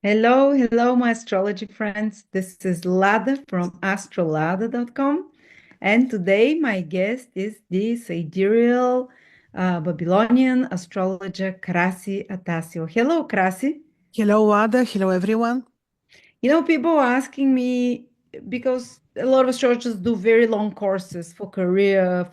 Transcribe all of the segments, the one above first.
Hello, hello, my astrology friends. This is Lada from astrolada.com. And today my guest is the Sidereal Babylonian astrologer Krasi Attasio. Hello, Krasi. Hello, Ada. Hello, everyone. People are asking me because a lot of astrologers do very long courses for career,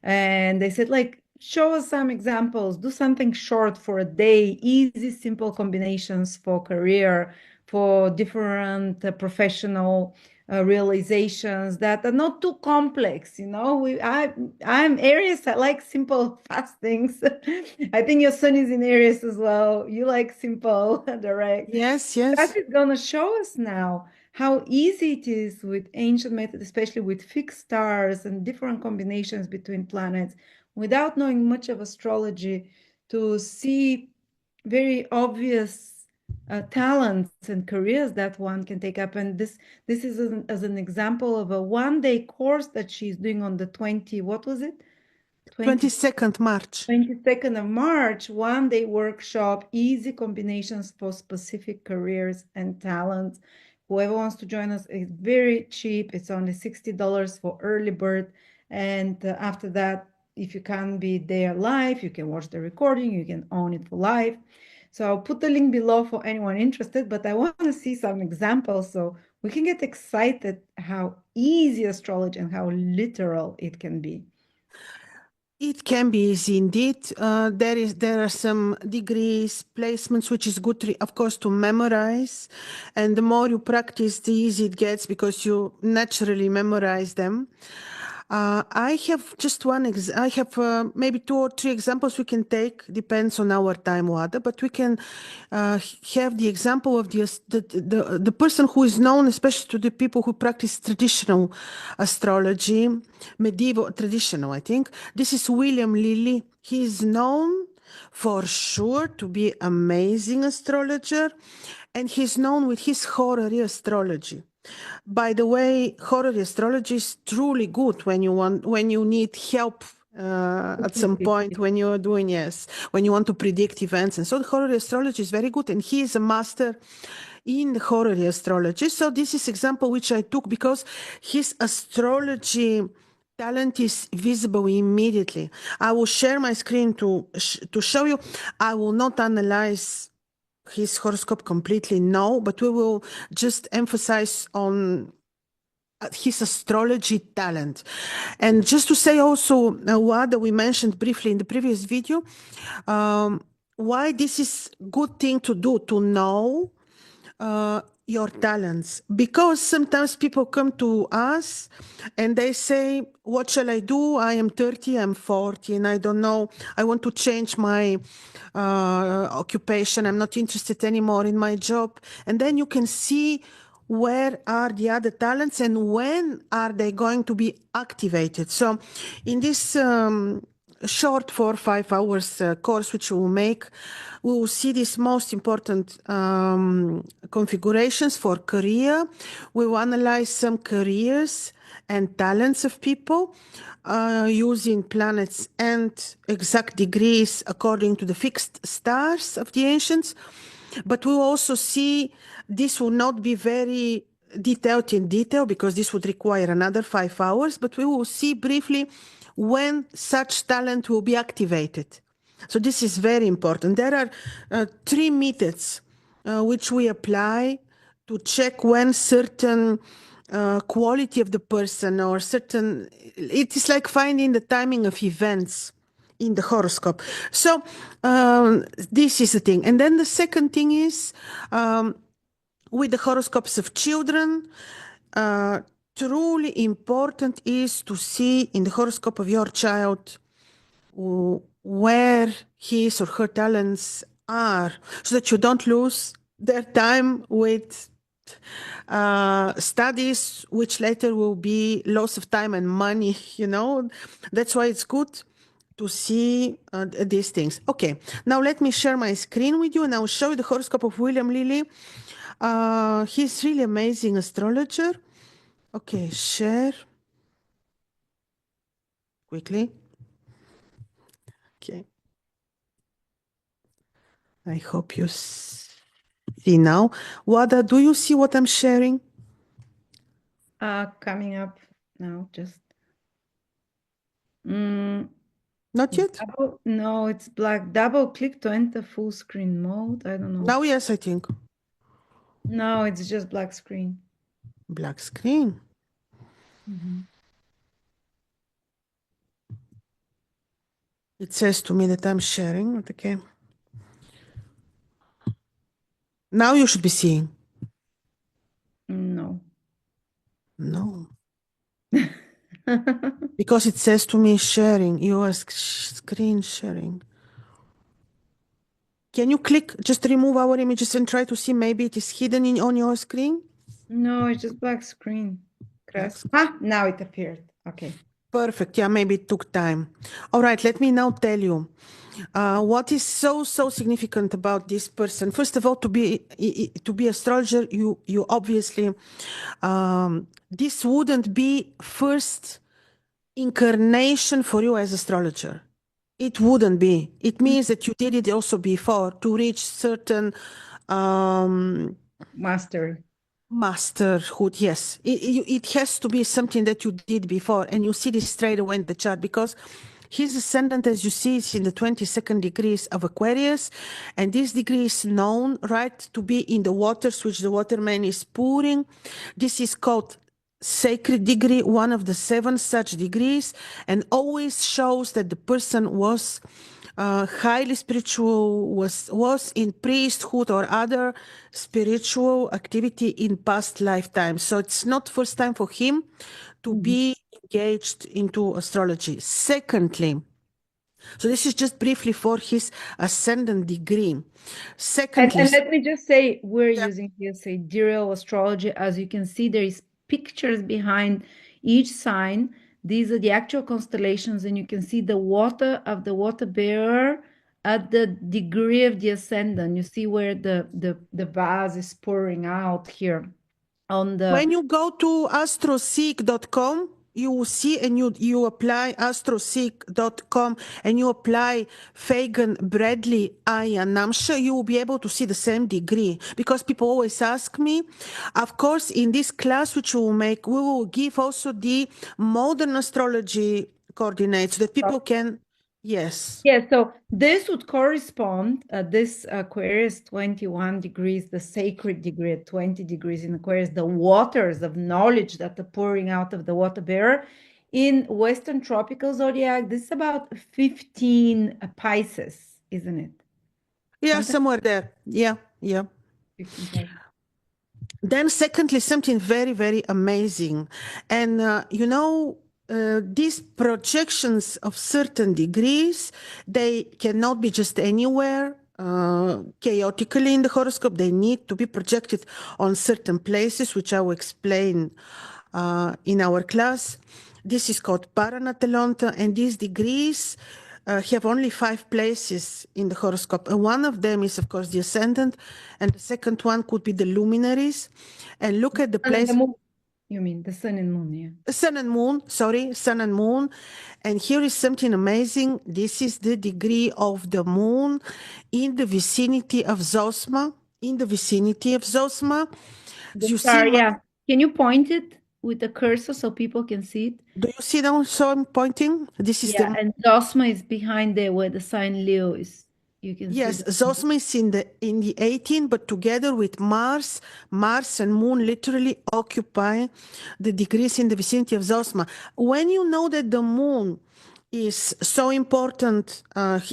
and they said, like, show us some examples, do something short for a day, easy, simple combinations for career, for different professional realizations that are not too complex. I'm Aries. I like simple, fast things. I think your son is in Aries as well. You like simple, direct. Yes, That yes. is going to show us now how easy it is with ancient methods, especially with fixed stars and different combinations between planets, without knowing much of astrology, to see very obvious talents and careers that one can take up. And this is as an example of a one-day course that she's doing on the 20, what was it? 20 22nd March. 22nd of March, one-day workshop, easy combinations for specific careers and talents. Whoever wants to join us, it's very cheap. It's only $60 for early bird. And after that, if you can't be there live, you can watch the recording, you can own it for life. So I'll put the link below for anyone interested, but I want to see some examples so we can get excited how easy astrology and how literal it can be. It can be easy indeed. There are some degrees, placements, which is good, of course, to memorize. And the more you practice, the easier it gets because you naturally memorize them. I have just I have maybe two or three examples we can take, depends on our time, Wada, but we can have the example of the person who is known, especially to the people who practice traditional astrology, medieval traditional, I think. This is William Lilly. He is known for sure to be amazing astrologer, and he's known with his horary astrology. By the way, horary astrology is truly good when you need help at some point when you're doing, yes, when you want to predict events. And so the horary astrology is very good, and he is a master in the horary astrology. So this is example which I took because his astrology talent is visible immediately. I will share my screen to show you. I will not analyze his horoscope completely, no, but we will just emphasize on his astrology talent. And just to say also what we mentioned briefly in the previous video, why this is good thing to do, to know your talents, because sometimes people come to us and they say, what shall I do? I am 30, I'm 40, and I don't know, I want to change my occupation, I'm not interested anymore in my job. And then you can see where are the other talents and when are they going to be activated. So in this short 4 or 5 hours course which we will make, we will see these most important configurations for career. We will analyze some careers and talents of people using planets and exact degrees according to the fixed stars of the ancients. But we will also see this will not be very detailed in detail because this would require another 5 hours, but we will see briefly when such talent will be activated. So this is very important. There are three methods which we apply to check when certain quality of the person or certain, it is like finding the timing of events in the horoscope. So this is the thing. And then the second thing is with the horoscopes of children, truly important is to see in the horoscope of your child where his or her talents are, so that you don't lose their time with studies, which later will be loss of time and money, you know. That's why it's good to see these things. Okay, now let me share my screen with you and I'll show you the horoscope of William Lilly. He's really amazing astrologer. Okay, share quickly. Okay. I hope you see now. Wada, do you see what I'm sharing? Coming up now, just mm, Not yet? no, it's black. Double click to enter full screen mode. I don't know. Now, yes, I think. No, it's just black screen. Black screen. Mhm. It says to me that I'm sharing. Okay. Now you should be seeing. No. No. Because it says to me sharing. You are screen sharing. Can you click, just remove our images and try to see maybe it is hidden on your screen? No, it's just black screen. Black Krasi. screen. Ah, now it appeared. Okay. Perfect. Yeah, maybe it took time. All right, let me now tell you what is so significant about this person. First of all, to be astrologer, you obviously this wouldn't be first incarnation for you as astrologer. It wouldn't be. It means that you did it also before to reach certain Mastery. masterhood. Yes, it has to be something that you did before, and you see this straight away in the chart because his ascendant, as you see, is in the 22nd degrees of Aquarius, and this degree is known, right, to be in the waters which the waterman is pouring. This is called sacred degree, one of the 7 such degrees, and always shows that the person was highly spiritual, was in priesthood or other spiritual activity in past lifetimes. So it's not first time for him to Mhm. be engaged into astrology. Secondly, so this is just briefly for his ascendant degree. Secondly, And let me just say, we're yeah, using here sidereal astrology. As you can see, there is pictures behind each sign. These are the actual constellations, and you can see the water of the water bearer at the degree of the ascendant. You see where the vase is pouring out here on the. when you go to astroseek.com, you will see and you apply astroseek.com and you apply Fagan Bradley Aya Namsha, you will be able to see the same degree. Because people always ask me, of course, in this class which we will make, we will give also the modern astrology coordinates so that people can, yes. Yeah, so this would correspond, this Aquarius 21 degrees, the sacred degree at 20 degrees in Aquarius, the waters of knowledge that are pouring out of the water bearer. In Western tropical zodiac, this is about 15 Pisces, isn't it? Yeah, Something somewhere there. Yeah, yeah. 15 Pisces. Then, secondly, something very amazing. And, these projections of certain degrees, they cannot be just anywhere. Chaotically in the horoscope, they need to be projected on certain places, which I will explain in our class. This is called Paranatalonta, and these degrees have only 5 places in the horoscope. And one of them is, of course, the ascendant, and the second one could be the luminaries. And look at the And the place, moon, you mean the sun and moon, yeah. sun and moon, sorry, sun and moon. And here is something amazing. This is the degree of the moon in the vicinity of Zosma. In the vicinity of Zosma. The You see, star, yeah. Can you point it with the cursor so people can see it? do you see now? So I'm pointing. This is Yeah, the and Zosma is behind there where the sign Leo is. You can see yes, the. Zosma is in the 18, but together with Mars, Mars and Moon literally occupy the degrees in the vicinity of Zosma. When you know that the Moon is so important,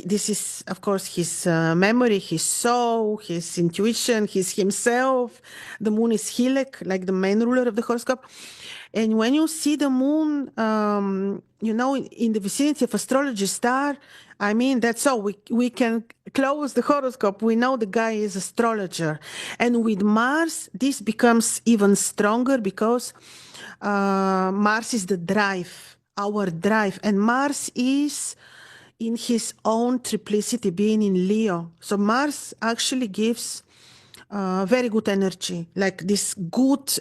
this is of course his memory, his soul, his intuition, his himself. The Moon is Hilek, like the main ruler of the horoscope. And when you see the Moon, in the vicinity of astrology star, I mean, that's all. We can close the horoscope. We know the guy is astrologer. And with Mars, this becomes even stronger because Mars is the drive, our drive. And Mars is in his own triplicity, being in Leo. So Mars actually gives very good energy, like this good,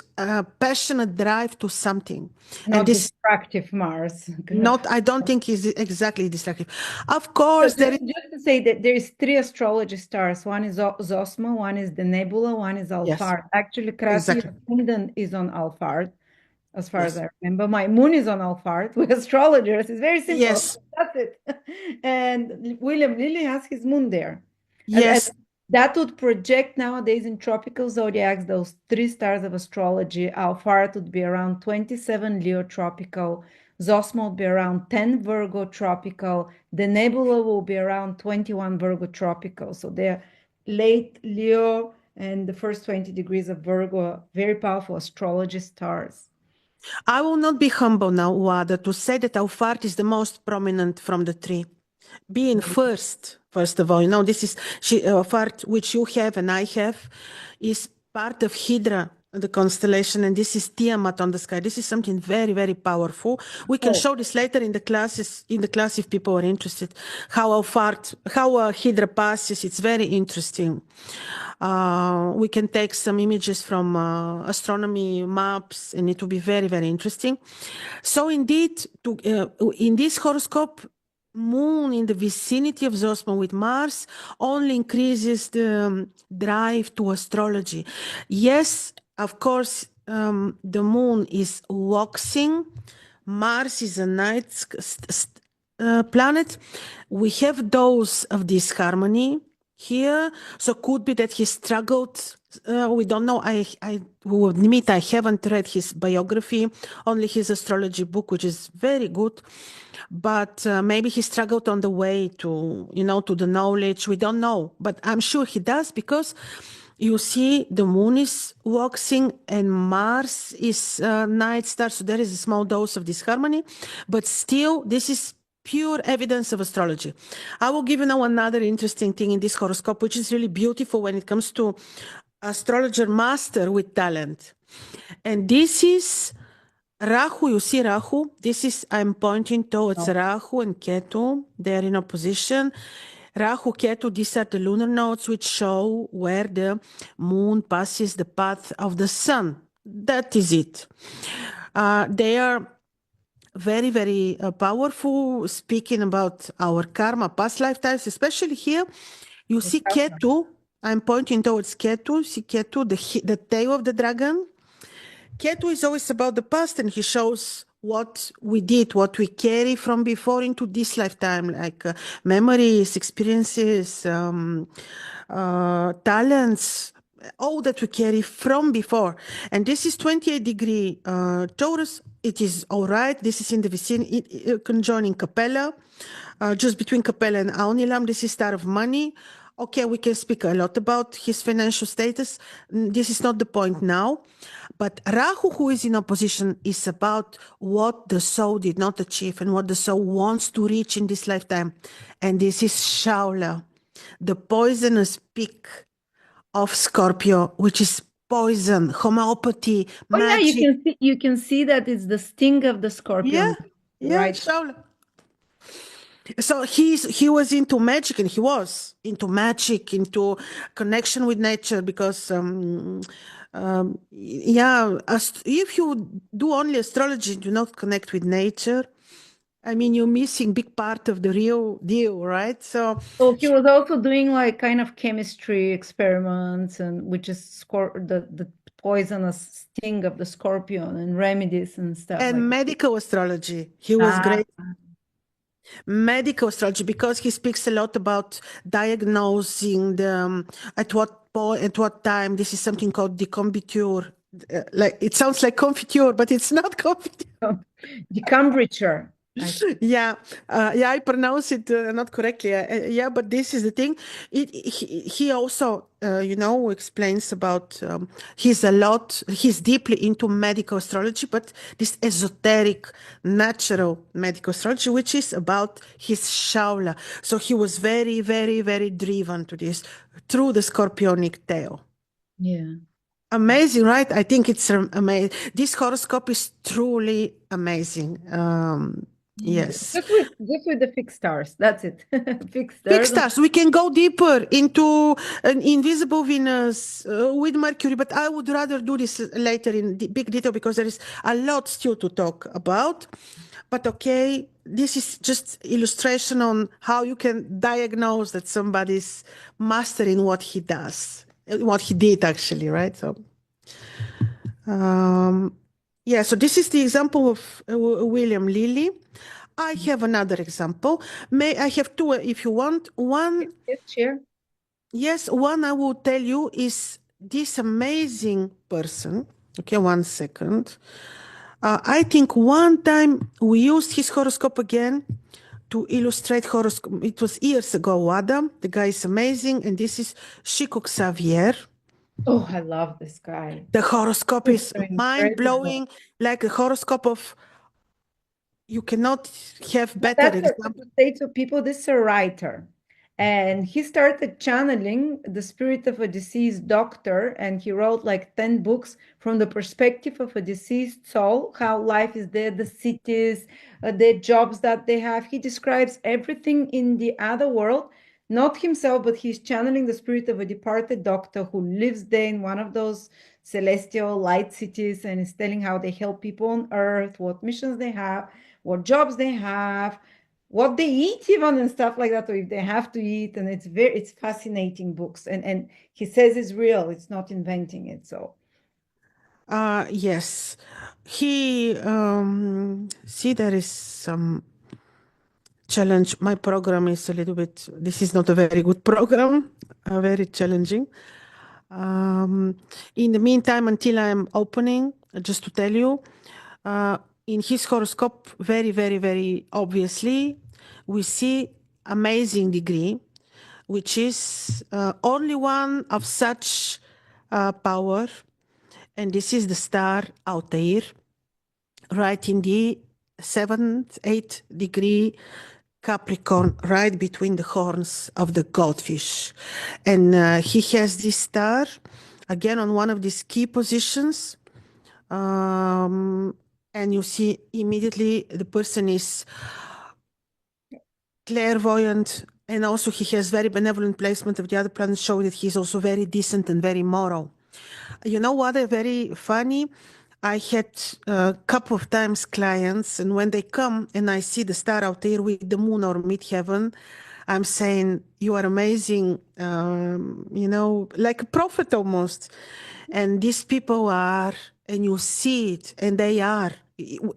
passionate drive to something. And Not this destructive Mars. not, I don't think is exactly destructive. Of So course, there is, just to say that there is three astrology stars. One is Zosma, one is the Nebula, one is yes, Alphard. Actually, Krasi exactly. Attasio is on Alphard, as far as Yes, I remember. My moon is on Alphard. We're astrologers. It's very simple. yes, That's it. And William Lilly has his moon there. And yes. that would project nowadays in tropical zodiacs, those three stars of astrology. Alphard would be around 27 Leo tropical. Zosma will be around 10 Virgo tropical. The nebula will be around 21 Virgo tropical. So they're late Leo and the first 20 degrees of Virgo are very powerful astrology stars. I will not be humble now, Wada, to say that Alphard is the most prominent from the three. Being first of all, this is Alphard, which you have and I have, is part of Hydra, the constellation, and this is Tiamat on the sky. This is something very, very powerful. We can Oh, show this later in the classes, if people are interested, how Hydra passes. It's very interesting. We can take some images from astronomy maps, and it will be very, very interesting. So indeed, in this horoscope, Moon in the vicinity of Zosma with Mars only increases the drive to astrology. Yes, of course, the Moon is waxing. Mars is a night planet. We have dose of disharmony here, so could be that he struggled. We don't know. I will admit I haven't read his biography, only his astrology book, which is very good. But maybe he struggled on the way to, to the knowledge. We don't know, but I'm sure he does, because you see the moon is waxing and Mars is night star. So there is a small dose of disharmony, but still this is pure evidence of astrology. I will give you now another interesting thing in this horoscope, which is really beautiful when it comes to astrologer master with talent. And this is Rahu. You see Rahu? This is, I'm pointing towards no. Rahu and Ketu. They're in opposition. Rahu, Ketu, these are the lunar nodes which show where the moon passes the path of the sun. That is it. They are very, very powerful, speaking about our karma, past lifetimes, especially here. You see Ketu. I'm pointing towards Ketu. See Ketu, the tail of the dragon. Ketu is always about the past, and he shows what we did, what we carry from before into this lifetime, like memories, experiences, talents, all that we carry from before. And this is 28-degree Taurus. It is all right. This is in the vicinity, conjoining Capella, just between Capella and Aunilam. This is star of money. Okay, we can speak a lot about his financial status. This is not the point now. But Rahu, who is in opposition, is about what the soul did not achieve and what the soul wants to reach in this lifetime. And this is Shaula, the poisonous pick of Scorpio, which is poison, homeopathy, Oh yeah, magic. you can see that it's the sting of the Yeah, scorpion, yeah, right? Shaula. So he was into magic, and he was into magic, into connection with nature, because if you do only astrology, do not connect with nature, I mean, you're missing big part of the real deal, right? So So he was also doing like kind of chemistry experiments, and which is the poisonous sting of the scorpion and remedies and stuff like and that. medical astrology, he was Ah, great. Medical astrology, because he speaks a lot about diagnosing the at what point, at what time. This is something called decombiture. Like, it sounds like confiture, but it's not confiture. the temperature. Yeah, I pronounce it not correctly. Yeah, but this is the thing. He also, explains about he's deeply into medical astrology, but this esoteric, natural medical astrology, which is about his Shaula. So he was very, very, very driven to this through the scorpionic tail. Yeah. Amazing, right? I think it's amazing. This horoscope is truly amazing. Yes. Just with the fixed stars. That's it. Fixed Fixed stars. stars. We can go deeper into an invisible Venus with Mercury, but I would rather do this later in big detail because there is a lot still to talk about. But okay, this is just illustration on how you can diagnose that somebody's mastering what he does, what he did actually, right? So, um, yeah, so this is the example of William Lilly. I have another example. May I have two if you want. One, Yes, share. yes, one I will tell you is this amazing person. Okay, 1 second. I think one time we used his horoscope again to illustrate horoscope. It was years ago, Adam. The guy is amazing. And this is Chico Xavier. Oh, I love this guy. The horoscope It's is so mind-blowing, incredible. like a horoscope of you cannot have But better that's example. to say to people, this is a writer. And he started channeling the spirit of a deceased doctor, and he wrote like 10 books from the perspective of a deceased soul, how life is there, the cities, the jobs that they have. He describes everything in the other world, not himself, but he's channeling the spirit of a departed doctor who lives there in one of those celestial light cities and is telling how they help people on earth, what missions they have, what jobs they have, what they eat even and stuff like that, or if they have to eat. And it's fascinating books. And he says it's real, it's not inventing it. So Yes. He see there is some challenge. My program is a little bit, this is not a very good program, very challenging. Um, in the meantime, until I'm opening, just to tell you, uh, in his horoscope, very, very, very obviously, we see amazing degree, which is only one of such power, and this is the star Altair, right in the 7th, 8th degree Capricorn, right between the horns of the goldfish. And he has this star again on one of these key positions. And you see immediately the person is clairvoyant, and also he has very benevolent placement of the other planets, showing that he's also very decent and very moral. You know what? Very funny. I had a couple of times clients, and when they come and I see the star out there with the moon or midheaven, I'm saying, "You are amazing," like a prophet almost. And these people are, and you see it, and they are.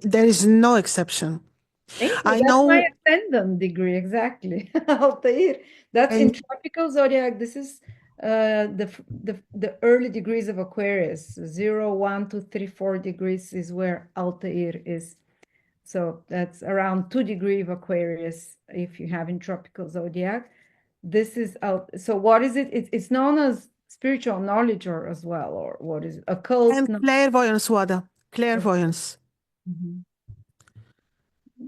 There is no exception. thank you. I That's my know, ascendant degree, exactly. Altair. That's in and tropical zodiac. This is the early degrees of Aquarius. 0, 1, 2, 3, 4 degrees is where Altair is. So that's around 2 degrees of Aquarius if you have in tropical zodiac. This is out. So what is it? It's known as spiritual knowledge or as well, or what is it? Occult and knowledge. clairvoyance, Wada, clairvoyance. Mhm.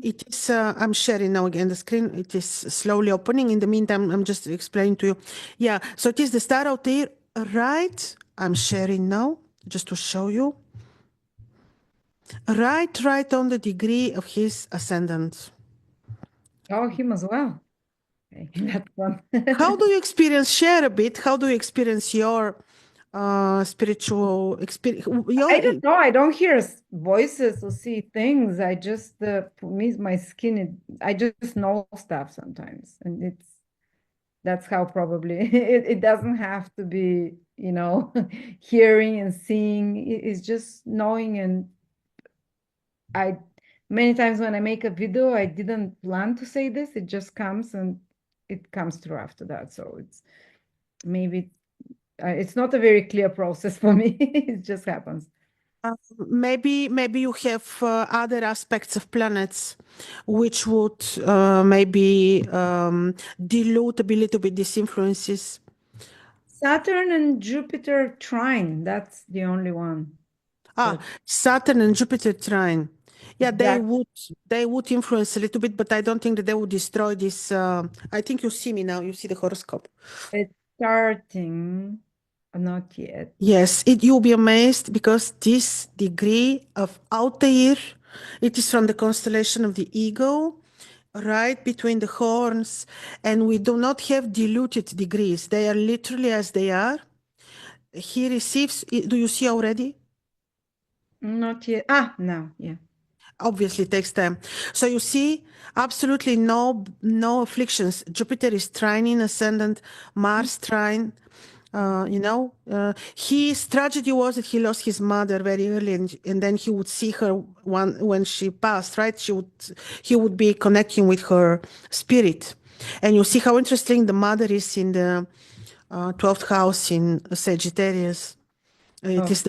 It is, I'm sharing now again the screen. It is slowly opening. In the meantime, I'm just explaining to you. Yeah, so it is the star out there, right? I'm sharing now just to show you. Right on the degree of his ascendant. Oh, him as well. Okay, that's one. How do you experience, share a bit, how do you experience your spiritual experience? I don't know. I don't hear voices or see things. I just, for me, my skin, I just know stuff sometimes. And that's how probably it doesn't have to be, hearing and seeing. It's just knowing. And I, many times when I make a video, I didn't plan to say this. It just comes and it comes through after that. So maybe it's not a very clear process for me. It just happens. Maybe you have other aspects of planets which would maybe dilute a little bit these influences. Saturn and Jupiter trine. That's the only one. Ah, That Saturn and Jupiter trine. Yeah, exact. they would influence a little bit, but I don't think that they would destroy this. I think you see me now. You see the horoscope. It's starting. Not yet. Yes, you'll be amazed because this degree of Altair It is from the constellation of the Eagle, right between the horns, and we do not have diluted degrees. They are literally as they are. He receives, do you see already? Not yet. Ah, now, yeah. Obviously it takes time. So you see, absolutely no afflictions. Jupiter is trining ascendant, Mars trine. His tragedy was that he lost his mother very early, and then he would see her when she passed, right? He would be connecting with her spirit. And you see how interesting the mother is in the 12th house in Sagittarius. It Oh. is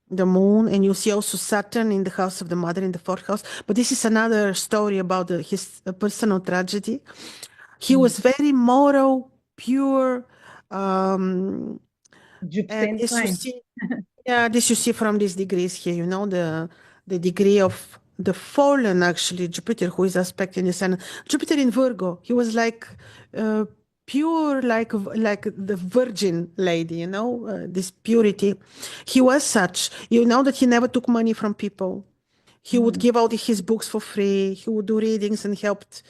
the moon, and you see also Saturn in the house of the mother in the 4th house. But this is another story about his personal tragedy. He Mhm. was very moral, pure, um, and Same this you sign. see, yeah, this you see from these degrees here. The degree of the fallen actually Jupiter, who is aspecting the sun. Jupiter in Virgo. He was like uh, pure, like the Virgin Lady. This purity. He was such. You know that he never took money from people. He would Mhm. give out his books for free. He would do readings and helped.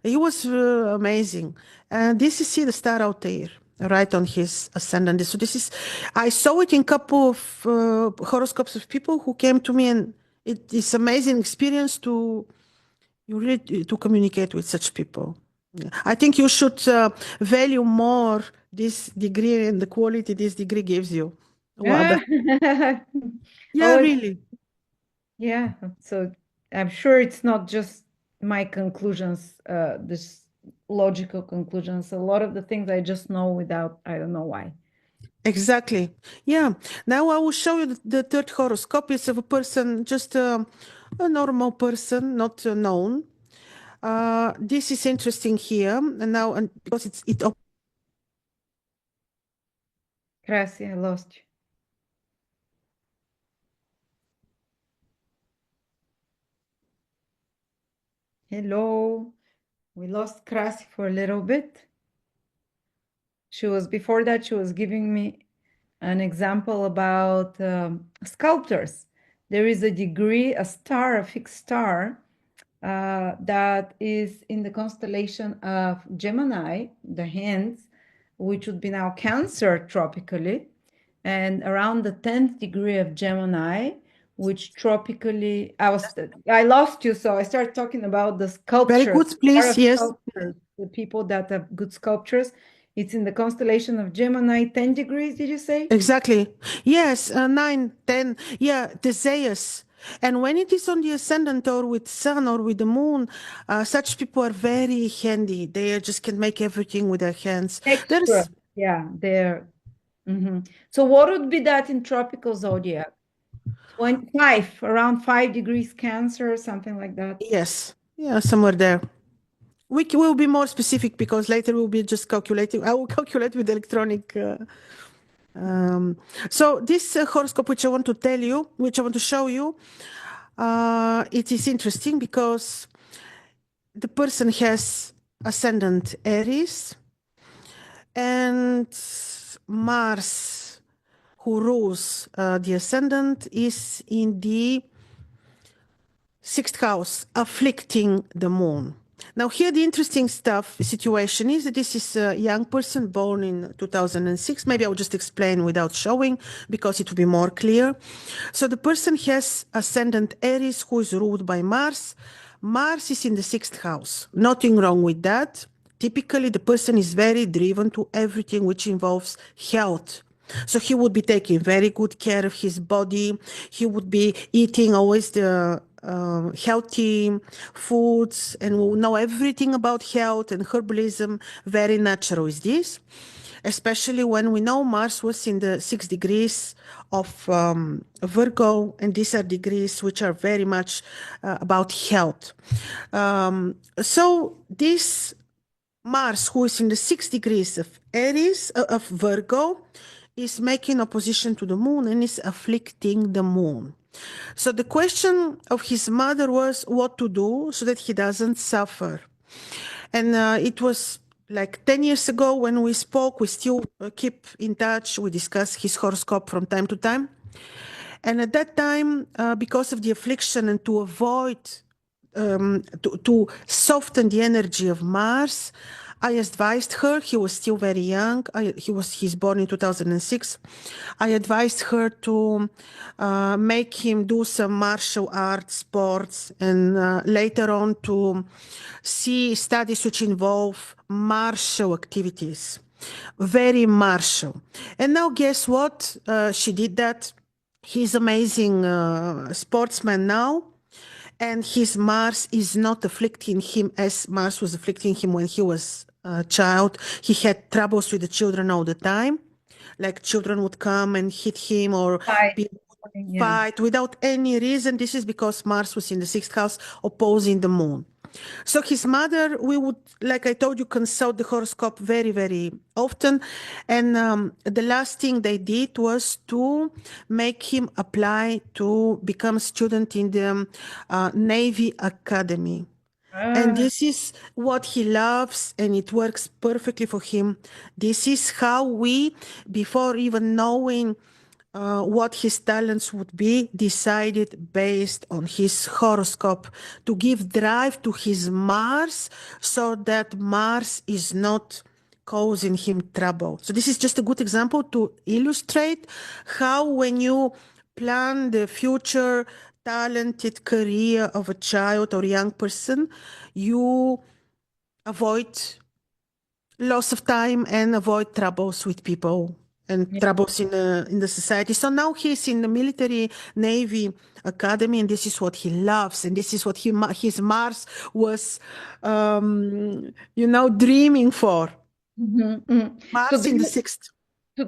He was amazing. And this is see the star out there, right on his ascendant. So I saw it in couple of horoscopes of people who came to me, and it is amazing experience to you really to communicate with such people. Yeah. I think you should value more this degree and the quality this degree gives you. Ah. Yeah, Oh, really. yeah. So I'm sure it's not just my conclusions, this logical conclusions. A lot of the things I just know without, I don't know why. Exactly. Yeah. Now I will show you the third horoscope. It's of a person, just a normal person, not known. This is interesting here, and now, and because it. Krasi, I lost you. Hello. We lost Krasi for a little bit. Before that, she was giving me an example about sculptors. There is a degree, a star, a fixed star, that is in the constellation of Gemini, the hands, which would be now Cancer tropically, and around the 10th degree of Gemini, which tropically, I lost you, so I started talking about the Very sculptures, good, star please. of Yes. sculptures, the people that have good sculptures. It's in the constellation of Gemini, 10 degrees, did you say? Exactly. Yes. 9, 10. Yeah. The Zeus. And when it is on the ascendant or with sun or with the moon, such people are very handy. They just can make everything with their hands. Extra. There's Yeah, there. Mhm. So what would be that in tropical zodiac? 25, around 5 degrees Cancer, something like that. Yes. Yeah, somewhere there. Will be more specific because later we'll be just calculating. I will calculate with electronic. Um, so this horoscope, which I want to tell you, which I want to show you, it is interesting because the person has ascendant Aries and Mars, who rules the ascendant, is in the 6th house, afflicting the moon. Now, here the interesting situation is that this is a young person born in 2006. Maybe I will just explain without showing because it will be more clear. So the person has ascendant Aries, who is ruled by Mars. Mars is in the 6th house. Nothing wrong with that. Typically, the person is very driven to everything which involves health. So he would be taking very good care of his body. He would be eating always the healthy foods and will know everything about health and herbalism. Very natural is this, especially when we know Mars was in the 6 degrees of Virgo, and these are degrees which are very much about health. So this Mars, who is in the 6 degrees of Aries, of Virgo, is making opposition to the moon and is afflicting the moon. So the question of his mother was what to do so that he doesn't suffer. And it was like 10 years ago when we spoke. We still keep in touch. We discuss his horoscope from time to time. And at that time, because of the affliction and to avoid, to soften the energy of Mars, I advised her, he was still very young. He's born in 2006. I advised her to make him do some martial arts, sports, and later on to see studies which involve martial activities. Very martial. And now, guess what? She did that. He's amazing sportsman now, and his Mars is not afflicting him as Mars was afflicting him when he was a child. He had troubles with the children all the time, like children would come and hit him or Right. be Yeah. fight without any reason. This is because Mars was in the sixth house opposing the moon. So his mother, we would, like I told you, consult the horoscope very, very often. And the last thing they did was to make him apply to become a student in the Navy Academy. And Ah, this is what he loves, and it works perfectly for him. This is how we, before even knowing what his talents would be, decided based on his horoscope to give drive to his Mars so that Mars is not causing him trouble. So this is just a good example to illustrate how when you plan the future talented career of a child or young person, you avoid loss of time and avoid troubles with people and yeah. troubles in the society. So now he's in the military Navy Academy, and this is what he loves, and this is what his Mars was, dreaming for. So Mars in the sixth.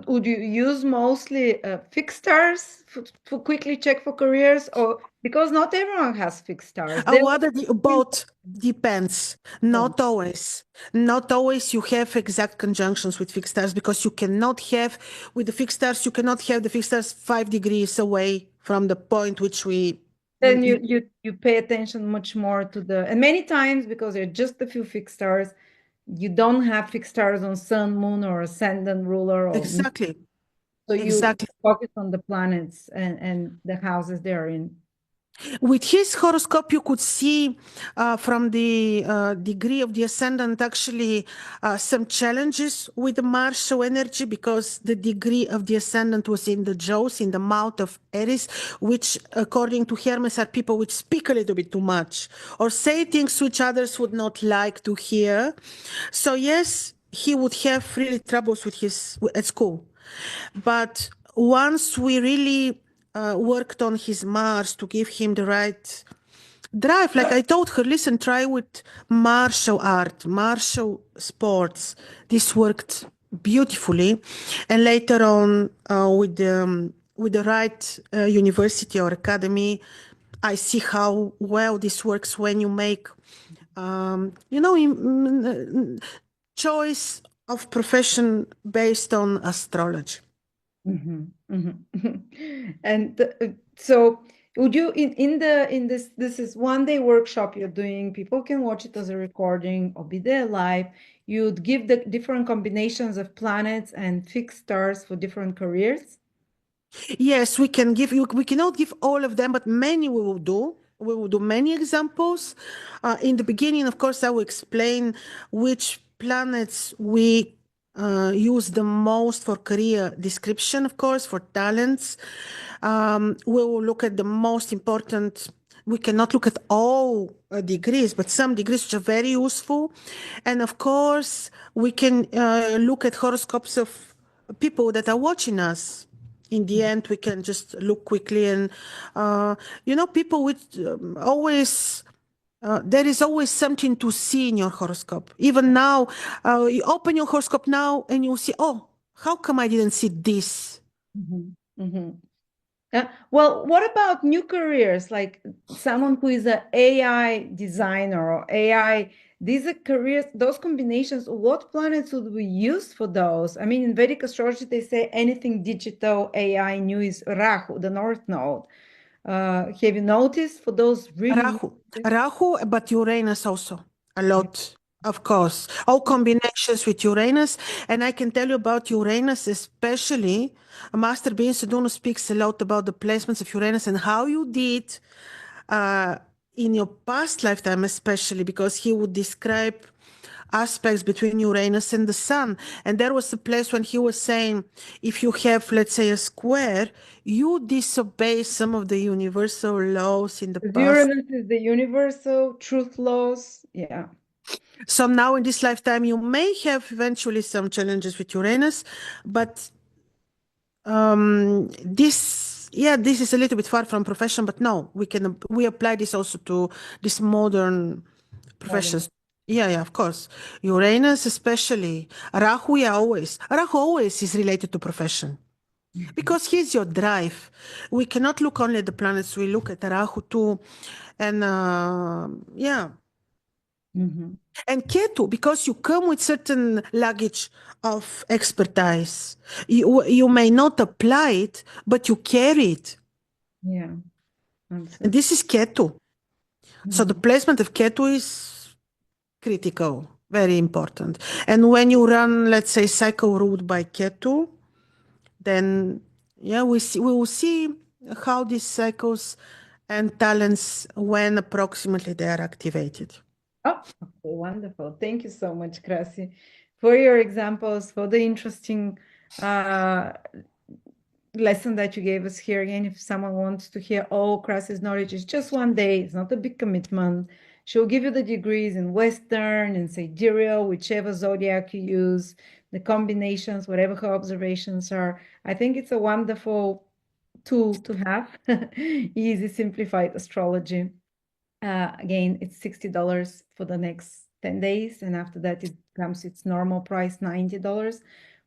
would you use mostly fixed stars for quickly check for careers, or because not everyone has fixed stars? They What are the, will- both depends. Not always. Not always you have exact conjunctions with fixed stars because you cannot have, with the fixed stars, you cannot have the fixed stars 5 degrees away from the point which we, Then you you pay attention much more to the, and many times because there are just a few fixed stars, you don't have fixed stars on sun, moon, or ascendant ruler, or exactly, so you exactly. focus on the planets and the houses they're in. With his horoscope, you could see from the degree of the ascendant actually some challenges with the Martial energy because the degree of the ascendant was in the jaws, in the mouth of Aries, which, according to Hermes, are people which speak a little bit too much or say things which others would not like to hear. So, yes, he would have really troubles with his at school. But once we really worked on his Mars to give him the right drive, like I told her, listen, try with martial art, martial sports. This worked beautifully. And later on, with the right university or academy, I see how well this works when you make, choice of profession based on astrology. Mhm, mhm. And so would you in this is one day workshop you're doing, people can watch it as a recording or be there live. You'd give the different combinations of planets and fixed stars for different careers. Yes, we can give you, we cannot give all of them, but many we will do. We will do many examples. In the beginning, of course, I will explain which planets we use the most for career description, of course, for talents. We will look at the most important. We cannot look at all degrees, but some degrees which are very useful. And of course, we can look at horoscopes of people that are watching us. In the end, we can just look quickly and, people with always, there is always something to see in your horoscope. Even now, you open your horoscope now and you see, oh, how come I didn't see this? Mhm, mhm. Well, what about new careers, like someone who is an AI designer or AI? These are careers, those combinations. What planets would we use for those? I mean, in Vedic astrology, they say anything digital AI new is Rahu, the North Node. Have you noticed for those really Rahu, Rahu, but Uranus also a new? lot. Of course, all combinations with Uranus. And I can tell you about Uranus, especially Master Bean Sedunu speaks a lot about the placements of Uranus and how you did uh, in your past lifetime, especially because he would describe aspects between Uranus and the Sun. And there was a place when he was saying, if you have, let's say, a square, you disobey some of the universal laws in the past. Uranus is the universal truth laws. Yeah. So now in this lifetime, you may have eventually some challenges with Uranus, but this is a little bit far from profession, but no, we apply this also to this modern Modern. professions. Yeah, yeah, of course. Uranus, especially Rahu, yeah, always. Rahu always is related to profession Mhm. because he's your drive. We cannot look only at the planets; we look at Rahu too, and yeah. Mhm. And Ketu, because you come with certain luggage of expertise, you may not apply it, but you carry it. Yeah, And absolutely. this is Ketu. So the Mhm. placement of Ketu is critical, very important. And when you run, let's say, cycle route by Ketu, then yeah, we will see how these cycles and talents when approximately they are activated. Oh, okay, wonderful. Thank you so much, Krasi, for your examples, for the interesting uh, lesson that you gave us here. Again, if someone wants to hear all Krasi's knowledge, it's just 1 day. It's not a big commitment. She'll give you the degrees in Western and Sidereal, whichever zodiac you use, the combinations, whatever her observations are. I think it's a wonderful tool to have. Easy, simplified astrology. Again, it's $60 for the next 10 days. And after that, it comes its normal price, $90.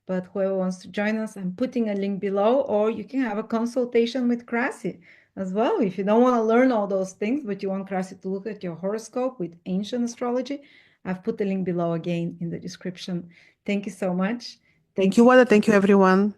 But whoever wants to join us, I'm putting a link below, or you can have a consultation with Krasi as well. If you don't want to learn all those things, but you want Krasi to look at your horoscope with ancient astrology, I've put the link below again in the description. Thank you so much. Thank Thank you, you. Wada. Thank you, everyone.